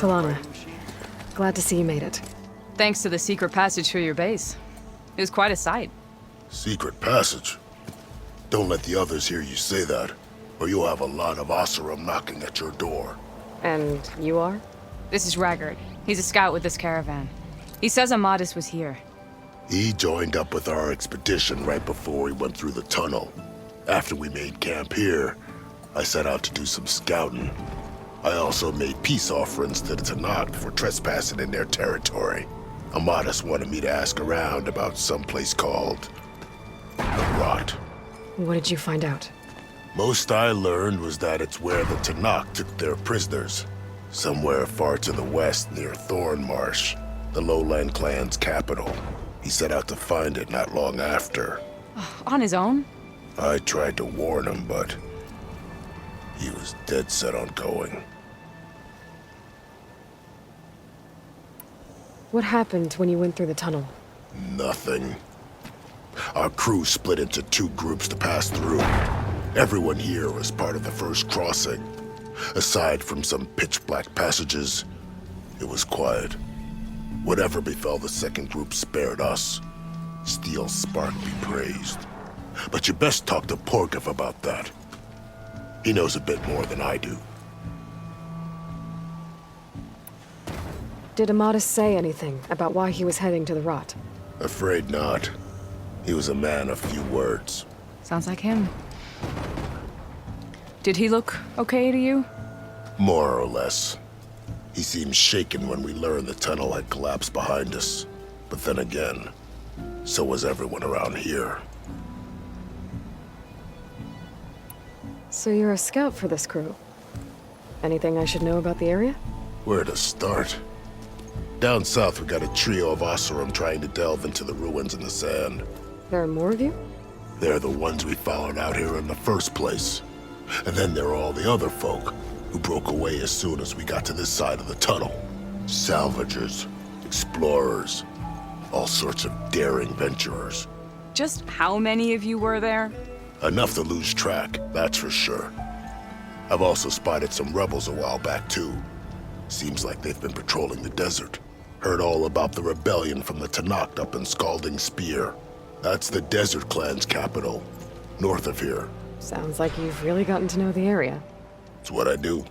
Talana, glad to see you made it. Thanks to the secret passage through your base. It was quite a sight. Secret passage? Don't let the others hear you say that, or you'll have a lot of Oseram knocking at your door. And you are? This is Raggard. He's a scout with this caravan. He says Amadis was here. He joined up with our expedition right before we went through the tunnel. After we made camp here, I set out to do some scouting. I also made peace offerings to the Tenakth for trespassing in their territory. Amadis wanted me to ask around about some place called the Rot. What did you find out? Most I learned was that it's where the Tenakth took their prisoners. Somewhere far to the west near Thornmarsh, the Lowland clan's capital. He set out to find it not long after. On his own? I tried to warn him, but he was dead set on going. What happened when you went through the tunnel? Nothing. Our crew split into two groups to pass through. Everyone here was part of the first crossing. Aside from some pitch-black passages, it was quiet. Whatever befell the second group spared us. Steel Spark be praised. But you best talk to Porkov about that. He knows a bit more than I do. Did Amadis say anything about why he was heading to the Rot? Afraid not. He was a man of few words. Sounds like him. Did he look okay to you? More or less. He seemed shaken when we learned the tunnel had collapsed behind us. But then again, so was everyone around here. So you're a scout for this crew. Anything I should know about the area? Where to start? Down south, we got a trio of Oseram trying to delve into the ruins in the sand. There are more of you? They're the ones we followed out here in the first place. And then there are all the other folk who broke away as soon as we got to this side of the tunnel. Salvagers, explorers, all sorts of daring venturers. Just how many of you were there? Enough to lose track, that's for sure. I've also spotted some rebels a while back, too. Seems like they've been patrolling the desert. Heard all about the rebellion from the Tenakth up in Scalding Spear. That's the Desert Clan's capital, north of here. Sounds like you've really gotten to know the area. It's what I do.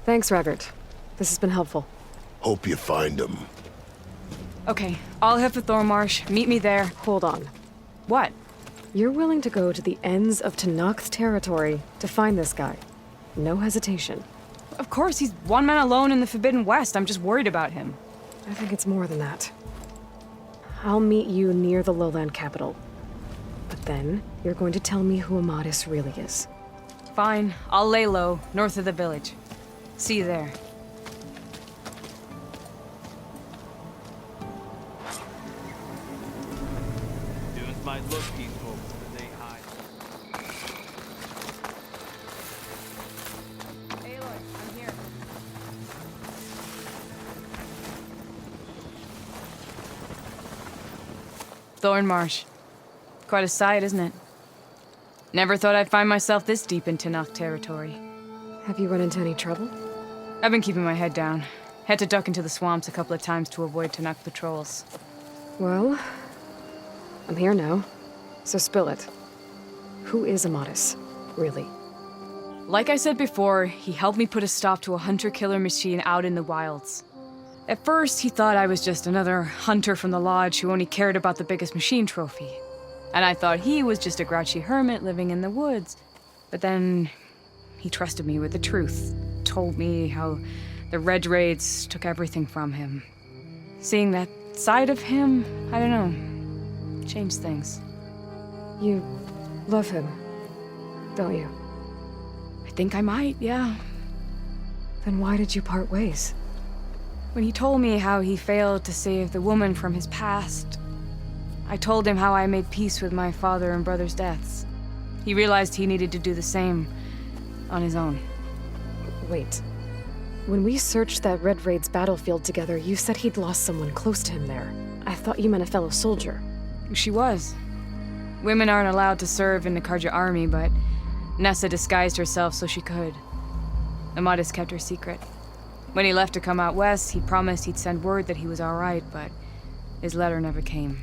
Thanks, Raggard. This has been helpful. Hope you find him. Okay, I'll head for Thornmarsh. Meet me there. Hold on. What? You're willing to go to the ends of Tenakth territory to find this guy. No hesitation. Of course, he's one man alone in the Forbidden West. I'm just worried about him. I think it's more than that. I'll meet you near the lowland capital. But then, you're going to tell me who Amadis really is. Fine, I'll lay low, north of the village. See you there. Dunes might look peaceful, but they hide. Aloy, I'm here. Thornmarsh. Quite a sight, isn't it? Never thought I'd find myself this deep in Tenakth territory. Have you run into any trouble? I've been keeping my head down. Had to duck into the swamps a couple of times to avoid Tenakth patrols. Well, I'm here now, so spill it. Who is Amadis, really? Like I said before, he helped me put a stop to a hunter-killer machine out in the wilds. At first, he thought I was just another hunter from the lodge who only cared about the biggest machine trophy. And I thought he was just a grouchy hermit living in the woods. But then, he trusted me with the truth. Told me how the Red Raids took everything from him. Seeing that side of him, I don't know, changed things. You love him, don't you? I think I might, yeah. Then why did you part ways? When he told me how he failed to save the woman from his past, I told him how I made peace with my father and brother's deaths. He realized he needed to do the same on his own. Wait. When we searched that Red Raid's battlefield together, you said he'd lost someone close to him there. I thought you meant a fellow soldier. She was. Women aren't allowed to serve in the Karja army, but Nessa disguised herself so she could. Amadis kept her secret. When he left to come out west, he promised he'd send word that he was alright, but his letter never came.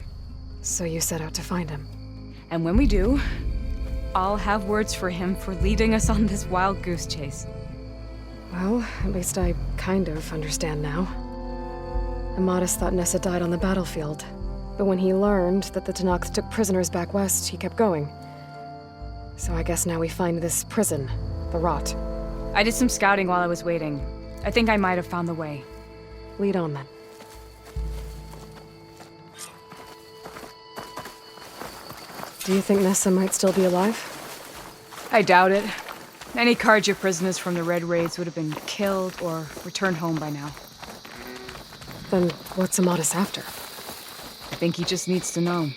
So you set out to find him. And when we do, I'll have words for him for leading us on this wild goose chase. Well, at least I kind of understand now. Amadis thought Nessa died on the battlefield, but when he learned that the Tenakth took prisoners back west, he kept going. So I guess now we find this prison, the Rot. I did some scouting while I was waiting. I think I might have found the way. Lead on then. Do you think Nessa might still be alive? I doubt it. Any Carja prisoners from the Red Raids would have been killed or returned home by now. Then what's Amadis after? I think he just needs to know.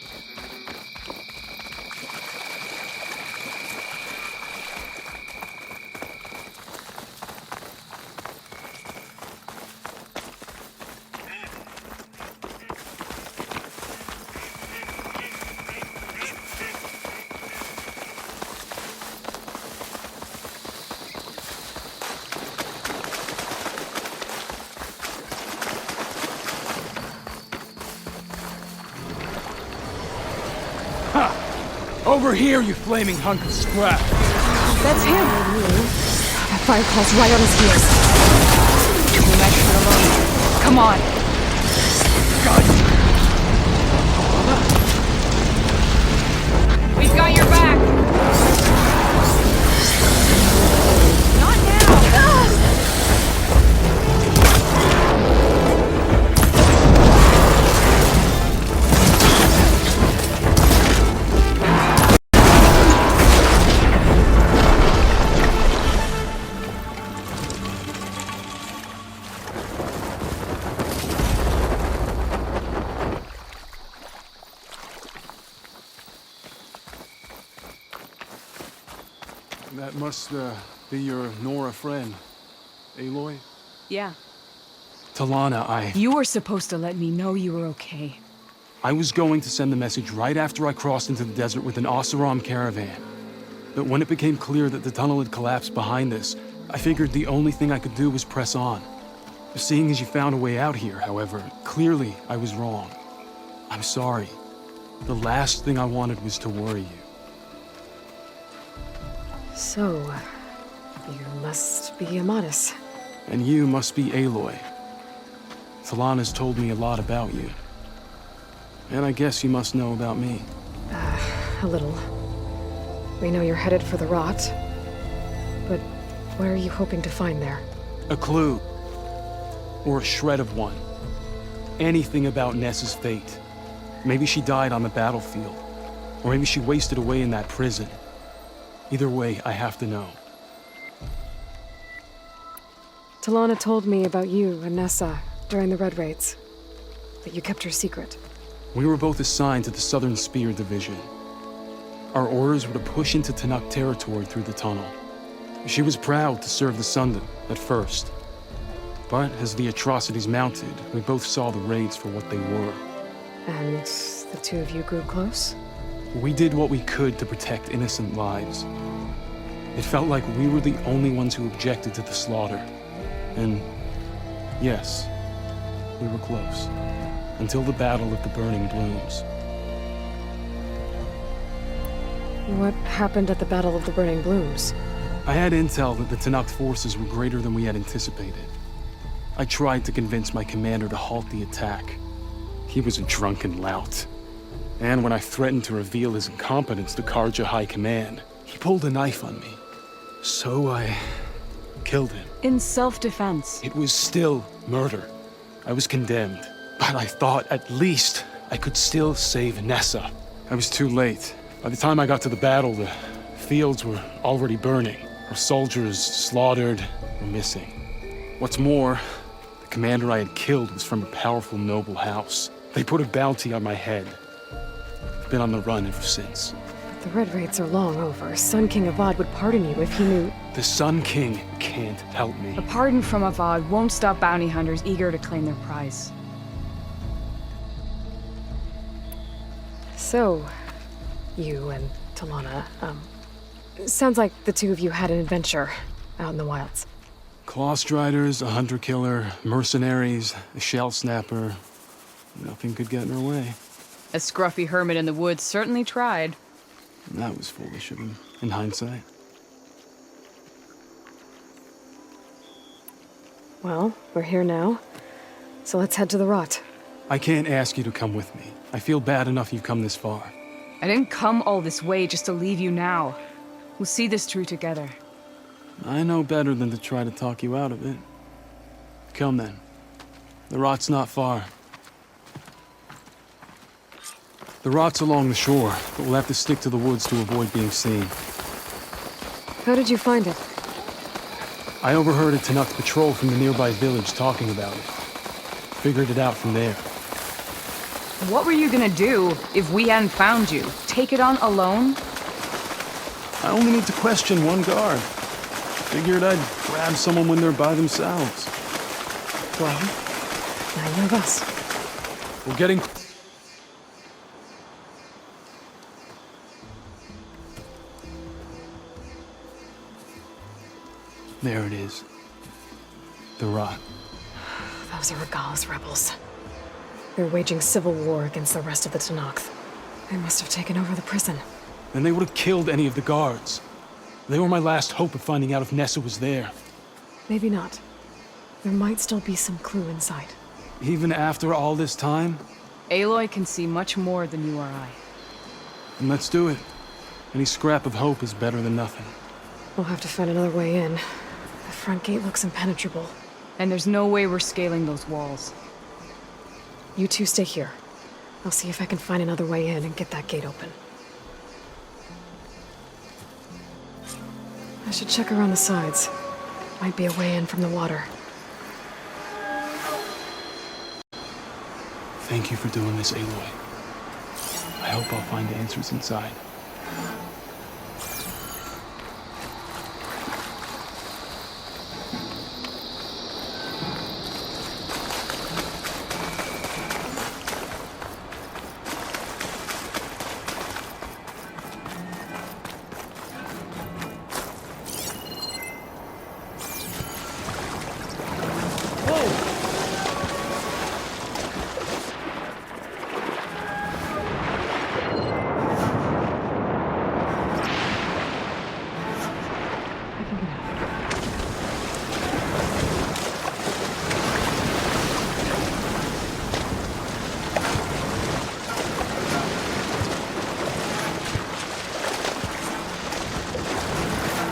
Over here, you flaming hunk of scrap! That's him! That fire call's right on his heels. We might shoot alone. Come on! We've got your back! Not now! That must, be your Nora friend, Aloy? Yeah. Talana, You were supposed to let me know you were okay. I was going to send the message right after I crossed into the desert with an Oseram caravan. But when it became clear that the tunnel had collapsed behind us, I figured the only thing I could do was press on. Seeing as you found a way out here, however, clearly I was wrong. I'm sorry. The last thing I wanted was to worry you. So, you must be Amadis. And you must be Aloy. Talana's told me a lot about you. And I guess you must know about me. A little. We know you're headed for the Rot. But what are you hoping to find there? A clue. Or a shred of one. Anything about Nessa's fate. Maybe she died on the battlefield. Or maybe she wasted away in that prison. Either way, I have to know. Talana told me about you and Nessa during the Red Raids. That you kept her secret. We were both assigned to the Southern Spear Division. Our orders were to push into Tenakth territory through the tunnel. She was proud to serve the Sundom at first. But as the atrocities mounted, we both saw the raids for what they were. And the two of you grew close? We did what we could to protect innocent lives. It felt like we were the only ones who objected to the slaughter. And yes, we were close. Until the Battle of the Burning Blooms. What happened at the Battle of the Burning Blooms? I had intel that the Tenakth forces were greater than we had anticipated. I tried to convince my commander to halt the attack. He was a drunken lout. And when I threatened to reveal his incompetence to Carja High Command, he pulled a knife on me. So I killed him. In self-defense. It was still murder. I was condemned. But I thought at least I could still save Nessa. I was too late. By the time I got to the battle, the fields were already burning. Our soldiers slaughtered or missing. What's more, the commander I had killed was from a powerful noble house. They put a bounty on my head. I've been on the run ever since. But the Red Raids are long over. Sun King Avad would pardon you if he knew... The Sun King can't help me. A pardon from Avad won't stop bounty hunters eager to claim their prize. So, you and Talana, sounds like the two of you had an adventure out in the wilds. Clawstriders, a hunter-killer, mercenaries, a shell snapper. Nothing could get in her way. A scruffy hermit in the woods certainly tried. That was foolish of him, in hindsight. Well, we're here now. So let's head to the rot. I can't ask you to come with me. I feel bad enough you've come this far. I didn't come all this way just to leave you now. We'll see this through together. I know better than to try to talk you out of it. Come then. The rot's not far. The rot's along the shore, but we'll have to stick to the woods to avoid being seen. How did you find it? I overheard a Tanakh patrol from the nearby village talking about it. Figured it out from there. What were you gonna do if we hadn't found you? Take it on alone? I only need to question one guard. Figured I'd grab someone when they're by themselves. Well, now you have us. We're getting... There it is. The rot. Those are Regal's rebels. They're waging civil war against the rest of the Tenakth. They must have taken over the prison. Then they would have killed any of the guards. They were my last hope of finding out if Nessa was there. Maybe not. There might still be some clue inside. Even after all this time? Aloy can see much more than you or I. Then let's do it. Any scrap of hope is better than nothing. We'll have to find another way in. The front gate looks impenetrable. And there's no way we're scaling those walls. You two stay here. I'll see if I can find another way in and get that gate open. I should check around the sides. Might be a way in from the water. Thank you for doing this, Aloy. I hope I'll find answers inside.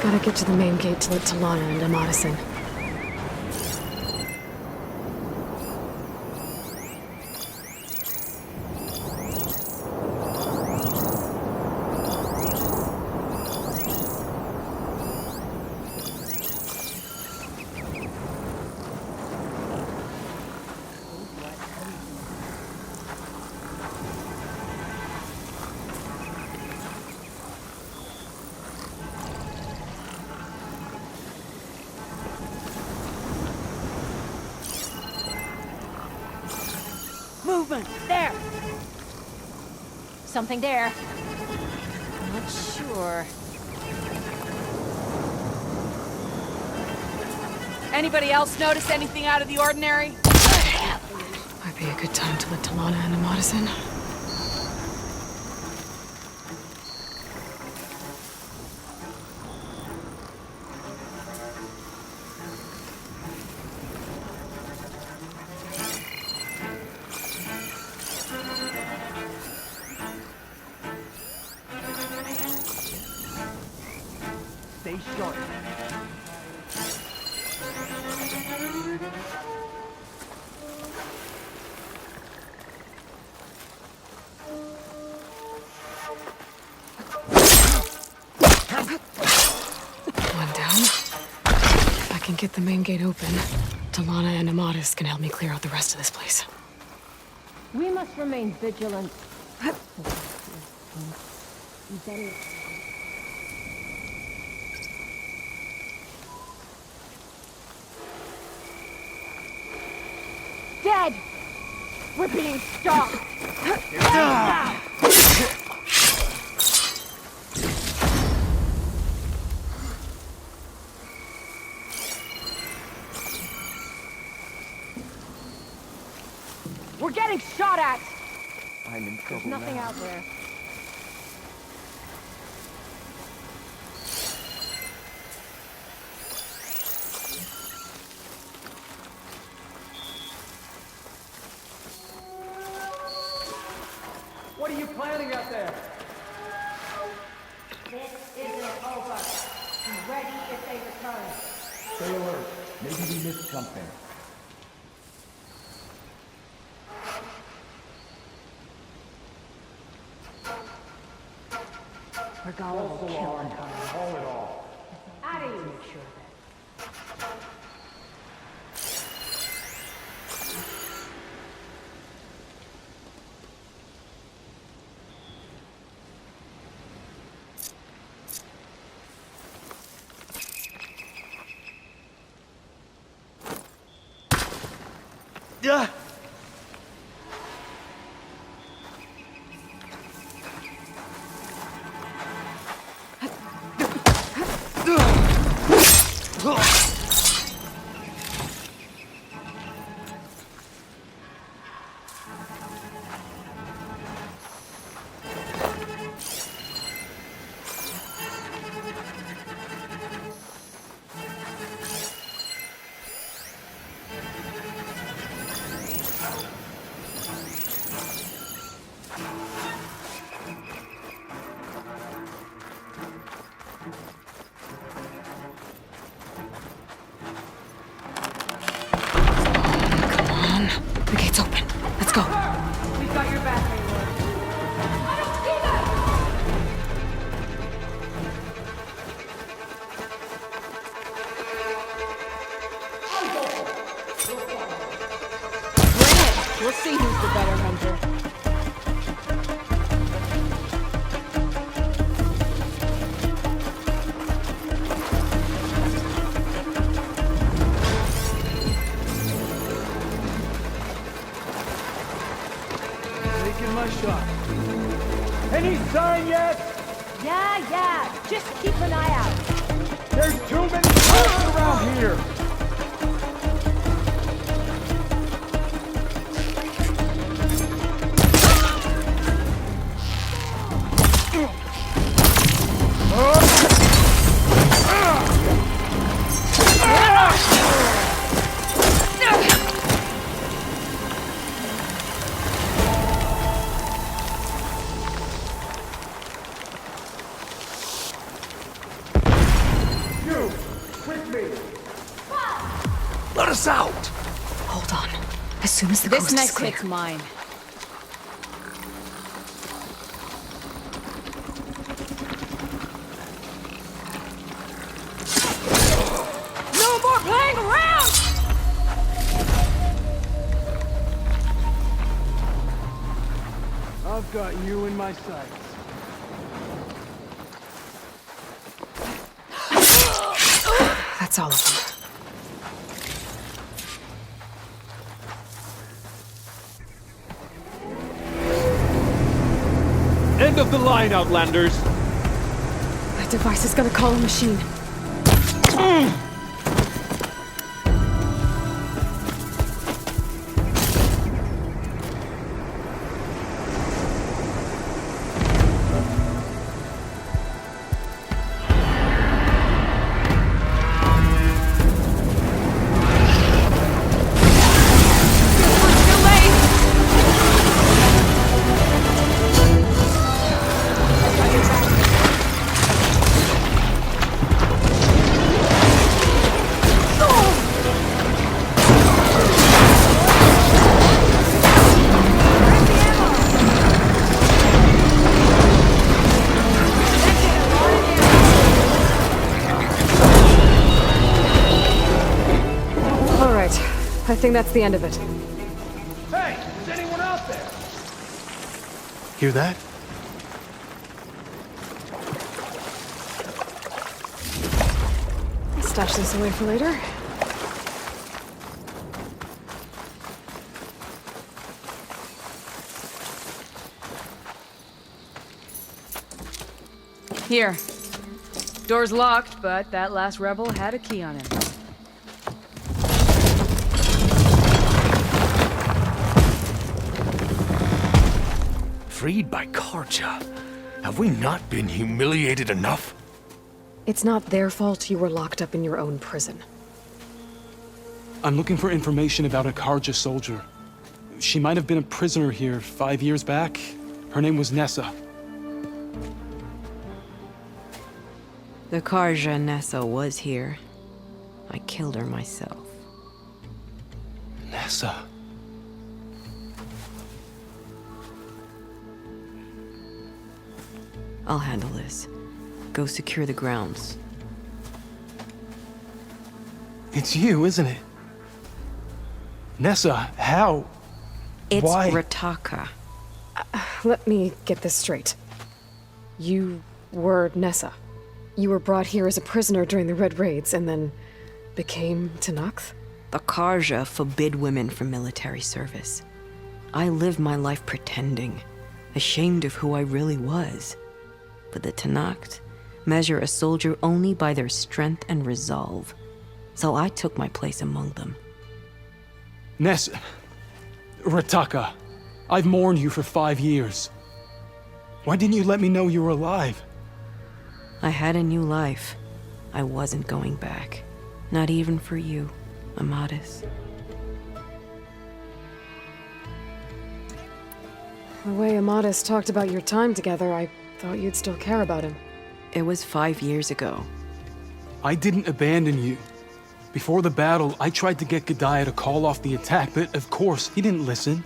Gotta get to the main gate to let Talana and Amadis in. Movement! There! Something there. Not sure. Anybody else notice anything out of the ordinary? Might be a good time to let Talana and Amadis in. Stay sharp. One down. If I can get the main gate open, Talana and Amadis can help me clear out the rest of this place. We must remain vigilant. Dead! We're being stalked! Now! We're getting shot at! I'm in trouble Nothing now. out there. What are you planning out there? This isn't over. Be ready if they return. Stay alert. Maybe we missed something. Regala will kill alarm. them. Call it all. Out of here. Make sure of it. Yeah. The gate's open. Let's go. We've got your back, Aloy. I don't see them! Bring it! We'll see who's the better hunter. Taking my shot. Any sign yet? Yeah. Just keep an eye out. There's too many cops around here. You, with me. Let us out! Hold on. As soon as the This coast is next clear. hit's mine. No more playing around! I've got you in my sights. That's all of them. End of the line, Outlanders! That device is gonna call a machine. All right. I think that's the end of it. Hey, is anyone out there? Hear that? Stash this away for later. Here. Door's locked, but that last rebel had a key on him. freed by Karja. Have we not been humiliated enough? It's not their fault you were locked up in your own prison. I'm looking for information about a Karja soldier. She might have been a prisoner here 5 years back. Her name was Nessa. The Karja Nessa was here. I killed her myself. Nessa. I'll handle this. Go secure the grounds. It's you, isn't it? Nessa, how? It's Why? Rataka. Let me get this straight. You were Nessa. You were brought here as a prisoner during the Red Raids and then became Tenakth? The Karja forbid women from military service. I lived my life pretending, ashamed of who I really was. But the Tenakth measure a soldier only by their strength and resolve. So I took my place among them. Nessa. Rataka. I've mourned you for 5 years. Why didn't you let me know you were alive? I had a new life. I wasn't going back. Not even for you, Amadis. The way Amadis talked about your time together, I thought you'd still care about him. It was 5 years ago. I didn't abandon you. Before the battle, I tried to get Godiah to call off the attack, but of course, he didn't listen.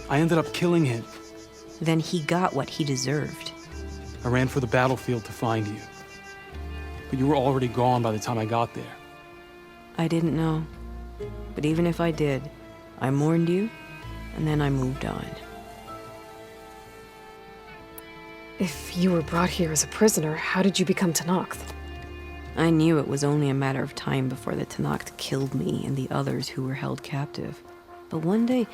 I ended up killing him. Then he got what he deserved. I ran for the battlefield to find you. But you were already gone by the time I got there. I didn't know. But even if I did, I mourned you, and then I moved on. If you were brought here as a prisoner, how did you become Tenakth? I knew it was only a matter of time before the Tenakth killed me and the others who were held captive. But one day,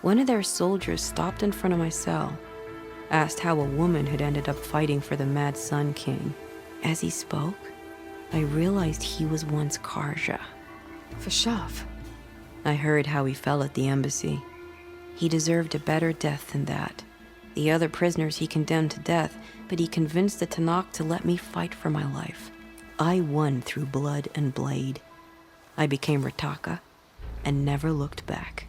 one of their soldiers stopped in front of my cell, asked how a woman had ended up fighting for the Mad Sun King. As he spoke, I realized he was once Karja. Vashav. I heard how he fell at the embassy. He deserved a better death than that. The other prisoners he condemned to death, but he convinced the Tenakth to let me fight for my life. I won through blood and blade. I became Rataka and never looked back.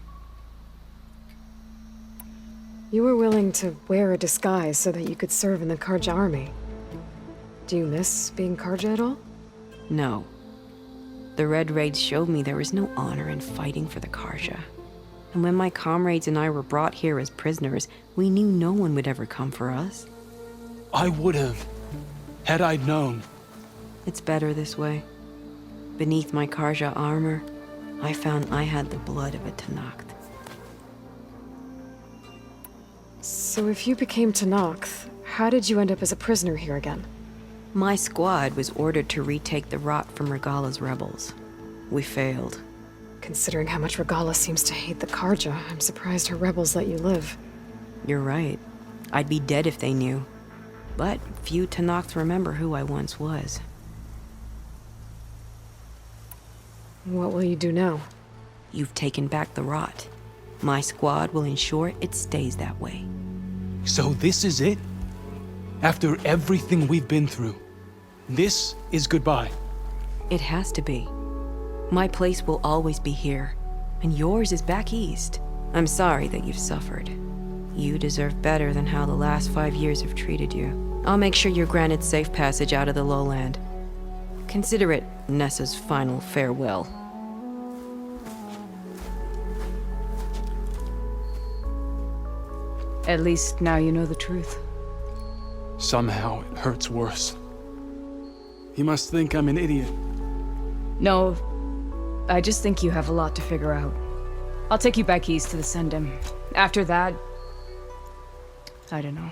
You were willing to wear a disguise so that you could serve in the Karja army. Do you miss being Karja at all? No. The Red Raids showed me there was no honor in fighting for the Karja. And when my comrades and I were brought here as prisoners, we knew no one would ever come for us. I would have, had I known. It's better this way. Beneath my Karja armor, I found I had the blood of a Tenakth. So if you became Tenakth, how did you end up as a prisoner here again? My squad was ordered to retake the Rot from Regala's rebels. We failed. Considering how much Regala seems to hate the Karja, I'm surprised her rebels let you live. You're right. I'd be dead if they knew. But few Tenakth remember who I once was. What will you do now? You've taken back the Rot. My squad will ensure it stays that way. So this is it? After everything we've been through, this is goodbye. It has to be. My place will always be here, and yours is back east. I'm sorry that you've suffered. You deserve better than how the last 5 years have treated you. I'll make sure you're granted safe passage out of the lowland. Consider it Nessa's final farewell. At least now you know the truth. Somehow it hurts worse. He must think I'm an idiot. No, I just think you have a lot to figure out. I'll take you back east to the Sendem. After that, I don't know.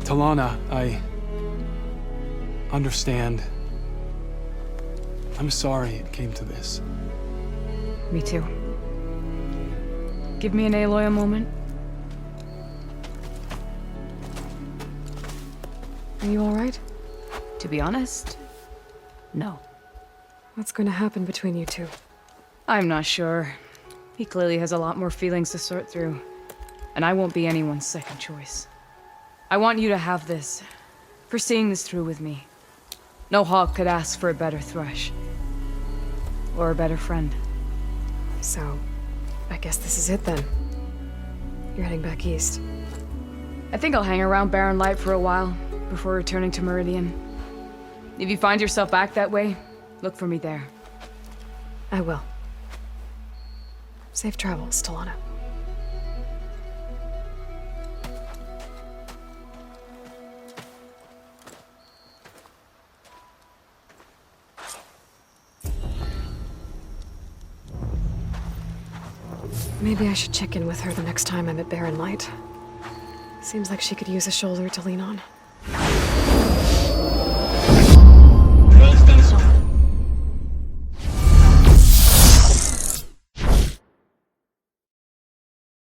Talana, I understand. I'm sorry it came to this. Me too. Give me an Aloy a moment. Are you alright? To be honest, no. What's going to happen between you two? I'm not sure. He clearly has a lot more feelings to sort through. and I won't be anyone's second choice. I want you to have this, for seeing this through with me. No hawk could ask for a better thrush. Or a better friend. So, I guess this is it then. You're heading back east. I think I'll hang around Barren Light for a while, before returning to Meridian. If you find yourself back that way, look for me there. I will. Safe travels, Talana. Maybe I should check in with her the next time I'm at Barren Light. Seems like she could use a shoulder to lean on.